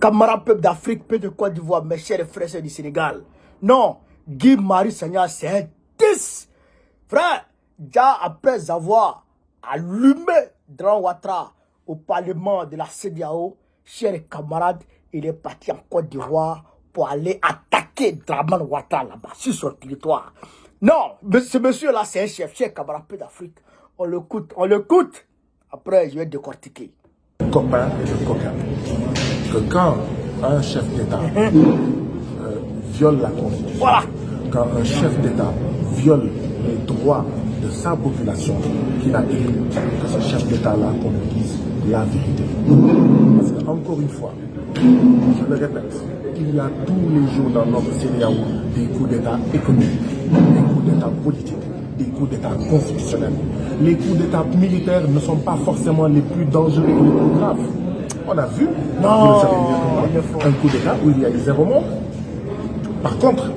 camarades peuple d'Afrique, peuple de Côte d'Ivoire, mes chers frères du Sénégal. Non, Guy Marius Sagna, c'est un 10. Frère, déjà après avoir allumé Dran Ouattara au parlement de la CEDEAO, chers camarades, il est parti en Côte d'Ivoire pour aller attaquer Dramane Ouattara là-bas, sur son territoire. Non, ce monsieur-là, c'est un chef, chers camarades peuple d'Afrique. On l'écoute, on l'écoute. Après, je vais décortiquer. Copain et de coquin. Que quand un chef d'État viole la Constitution, Voilà. quand un chef d'État viole les droits de sa population qu'il a élu, que ce chef d'État-là qu'on lui dise la vérité. Parce que, encore une fois, je le répète, il y a tous les jours dans notre CEDEAO des coups d'État économiques, des coups d'État politiques, des coups d'État constitutionnels. Les coups d'État militaires ne sont pas forcément les plus dangereux et les plus graves. On a vu, un coup d'État où il y a eu 0 mort. Par contre,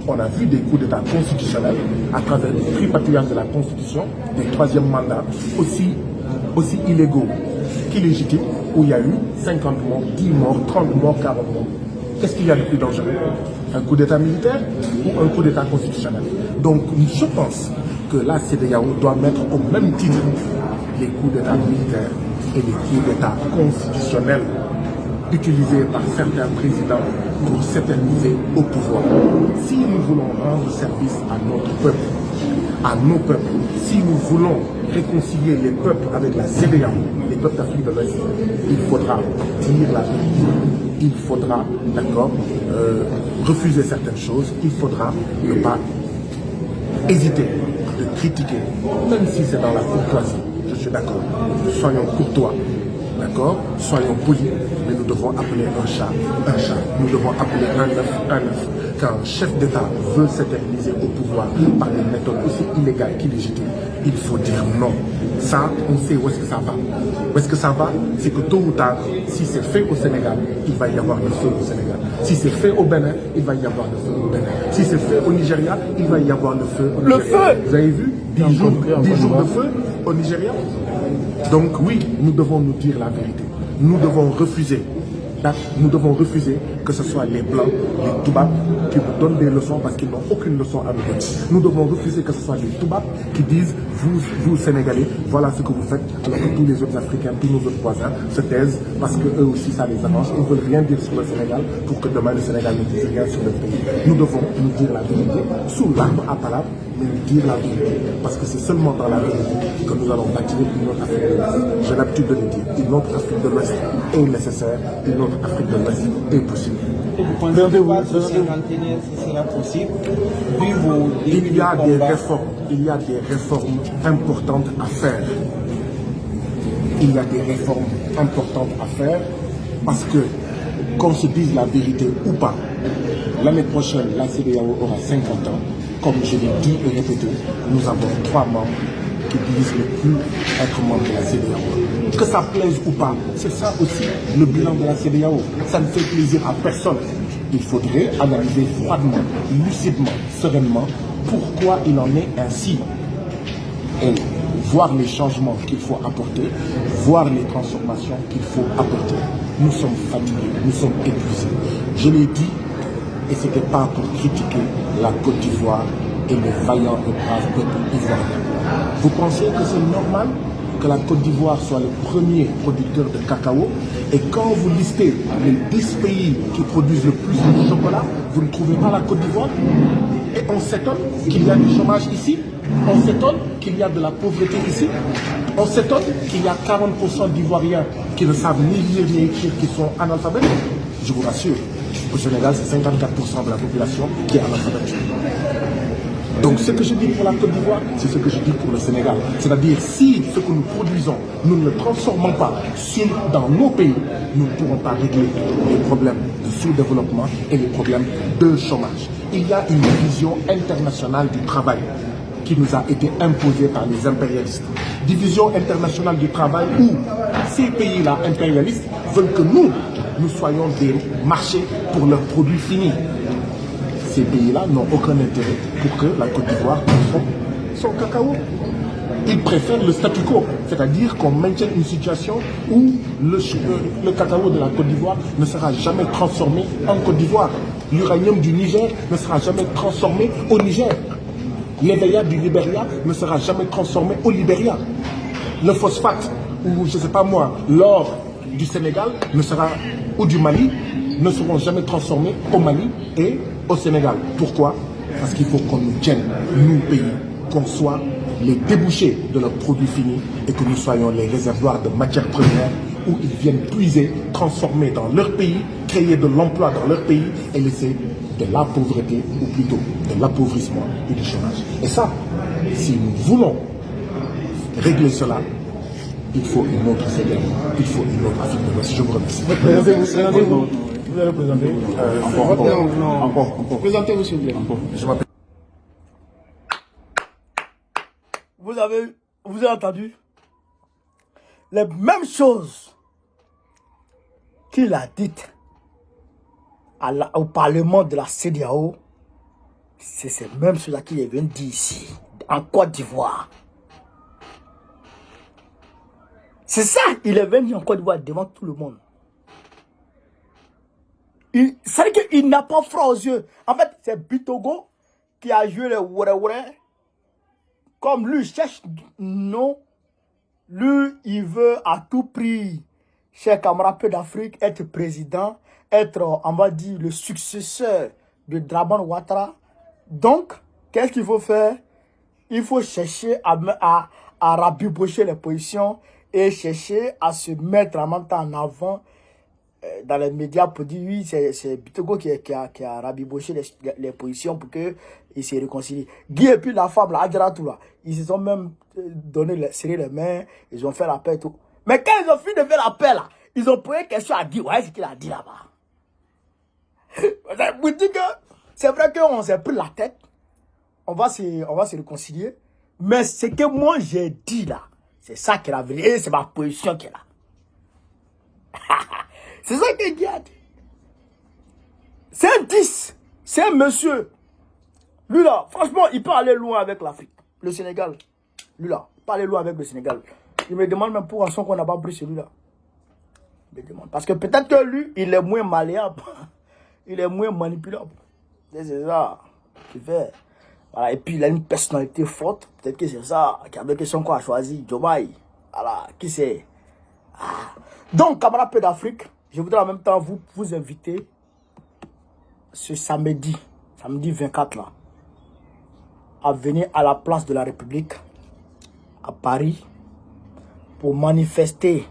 on a vu des coups d'État constitutionnels à travers le tripatouillage de la Constitution, des 3e mandats, aussi illégaux qu'illégitimes, où il y a eu 50 morts, 10 morts, 30 morts, 40 morts. Qu'est-ce qu'il y a de plus dangereux? Un coup d'État militaire ou un coup d'État constitutionnel? Donc, je pense que la CEDEAO doit mettre au même titre les coups d'État militaires et les coups d'État constitutionnels utilisés par certains présidents pour s'éterniser au pouvoir. Si nous voulons rendre service à notre peuple, à nos peuples, si nous voulons réconcilier les peuples avec la CEDEAO, les peuples d'Afrique de l'Ouest, il faudra dire la vérité. Il faudra, d'accord, refuser certaines choses. Il faudra ne pas hésiter de critiquer, même si c'est dans la courtoisie. Je suis d'accord. Soyons courtois, d'accord, soyons polis, mais nous devons appeler un chat. Nous devons appeler un œuf. Quand un chef d'État veut s'éterniser au pouvoir par des méthodes aussi illégales qu'illégitimes, il faut dire non. Ça, on sait où est-ce que ça va. Où est-ce que ça va? C'est que tôt ou tard, si c'est fait au Sénégal, il va y avoir le feu au Sénégal. Si c'est fait au Bénin, il va y avoir le feu au Bénin. Si c'est fait au Nigeria, il va y avoir le feu au Nigeria. Le feu! Vous avez vu 10 jours de feu au Nigeria. Donc oui, nous devons nous dire la vérité. Nous devons refuser que ce soit les Blancs, les Toubabs qui nous donnent des leçons parce qu'ils n'ont aucune leçon à nous donner. Nous devons refuser que ce soit les Toubabs qui disent, vous Sénégalais, voilà ce que vous faites, alors que tous les autres Africains, tous nos autres voisins se taisent parce qu'eux aussi ça les arrange. Ils ne veulent rien dire sur le Sénégal pour que demain le Sénégal ne dise rien sur le pays. Nous devons nous dire la vérité, sous l'arbre à palabre, mais nous dire la vérité. Parce que c'est seulement dans la vérité que nous allons bâtir une autre Afrique de l'Ouest. J'ai l'habitude de le dire, une autre Afrique de l'Ouest est nécessaire, une autre Afrique de l'Ouest est possible. Vous pensez que ce sera possible? Il y a des réformes importantes à faire. Il y a des réformes importantes à faire parce que, qu'on se dise la vérité ou pas, l'année prochaine, la CEDEAO aura 50 ans. Comme je l'ai dit et répété, nous avons 3 membres qui disent ne plus être membres de la CEDEAO. Que ça plaise ou pas, c'est ça aussi le bilan de la CEDEAO. Ça ne fait plaisir à personne. Il faudrait analyser froidement, lucidement, sereinement pourquoi il en est ainsi. Et voir les changements qu'il faut apporter, voir les transformations qu'il faut apporter. Nous sommes fatigués, nous sommes épuisés. Je l'ai dit, et ce n'était pas pour critiquer la Côte d'Ivoire et le vaillant et brave peuple ivoirien. Vous pensez que c'est normal que la Côte d'Ivoire soit le premier producteur de cacao et quand vous listez les 10 pays qui produisent le plus de chocolat, vous ne trouvez pas la Côte d'Ivoire? Et on s'étonne qu'il y a du chômage ici, on s'étonne qu'il y a de la pauvreté ici, on s'étonne qu'il y a 40% d'Ivoiriens qui ne savent ni lire ni écrire, qui sont analphabètes. Je vous rassure, au Sénégal, c'est 54% de la population qui est analphabète. Donc ce que je dis pour la Côte d'Ivoire, c'est ce que je dis pour le Sénégal. C'est-à-dire, si ce que nous produisons, nous ne le transformons pas dans nos pays, nous ne pourrons pas régler les problèmes de sous-développement et les problèmes de chômage. Il y a une vision internationale du travail qui nous a été imposée par les impérialistes. Division internationale du travail où ces pays-là impérialistes veulent que nous soyons des marchés pour leurs produits finis. Ces pays-là n'ont aucun intérêt pour que la Côte d'Ivoire consomme son cacao. Ils préfèrent le statu quo, c'est-à-dire qu'on maintienne une situation où le cacao de la Côte d'Ivoire ne sera jamais transformé en Côte d'Ivoire. L'uranium du Niger ne sera jamais transformé au Niger. L'éveillat du Libéria ne sera jamais transformé au Libéria. Le phosphate, ou je ne sais pas moi, l'or du Sénégal ne sera, ou du Mali, ne seront jamais transformés au Mali et au Sénégal. Pourquoi? Parce qu'il faut qu'on nous tienne, nous pays, qu'on soit les débouchés de leurs produits finis et que nous soyons les réservoirs de matières premières où ils viennent puiser, transformer dans leur pays, créer de l'emploi dans leur pays et laisser de la pauvreté, ou plutôt de l'appauvrissement et du chômage. Et ça, si nous voulons régler cela, il faut une autre CEDEAO, il faut une autre Afrique de l'Ouest. Je vous remercie. Présentez-vous. Vous allez présenter encore. Présentez-vous s'il vous plaît. Je m'appelle. Vous avez entendu les mêmes choses qu'il a dites au Parlement de la CEDEAO. C'est ces mêmes choses qu'il est venu dire ici, en Côte d'Ivoire. C'est ça, il est venu en Côte d'Ivoire devant tout le monde. C'est-à-dire qu'il n'a pas froid aux yeux. En fait, c'est Bitogo qui a joué le ouare. Comme lui cherche, non, lui, il veut à tout prix, cher camarade d'Afrique, être président, être, on va dire, le successeur de Draman Ouattara. Donc, qu'est-ce qu'il faut faire? Il faut chercher à rabibocher les positions et chercher à se mettre en même temps en avant dans les médias pour dire oui, c'est Bitogo qui a rabiboché les positions pour qu'ils se réconcilient. Guy et puis la femme, là, Adjara, tout là, ils se sont même serré les mains, ils ont fait la paix et tout. Mais quand ils ont fini de faire la paix là, ils ont posé question à Guy, ouais, ce qu'il a dit là-bas. Vous dites que c'est vrai qu'on s'est pris la tête, on va se réconcilier, mais ce que moi j'ai dit là, c'est ça qui est la vérité, et c'est ma position qui est là. C'est ça que Guy a dit. C'est un 10. C'est un monsieur. Lui là, franchement, il peut aller loin avec l'Afrique. Le Sénégal. Lui là, il peut aller loin avec le Sénégal. Il me demande même pour un son qu'on n'a pas pris celui-là. Il me demande. Parce que peut-être que lui, il est moins malléable. Il est moins manipulable. C'est ça qu'il fait. Voilà. Et puis il a une personnalité forte. Peut-être que c'est ça. Avec son qu'on a choisi. Jomaï. Voilà. Qui c'est? Ah. Donc, camarades peu d'Afrique, je voudrais en même temps vous inviter ce samedi 24 là, à venir à la place de la République, à Paris, pour manifester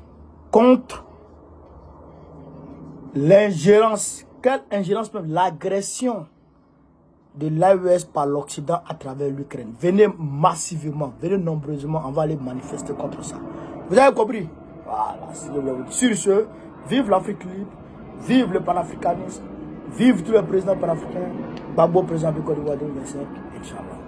contre l'ingérence, quelle ingérence même, l'agression de l'AES par l'Occident à travers l'Ukraine. Venez massivement, venez nombreusement, on va aller manifester contre ça. Vous avez compris? Voilà, sur ce, vive l'Afrique libre, vive le panafricanisme, vive tous les présidents panafricains, Babo président de Côte d'Ivoire 2025, Inch'Allah.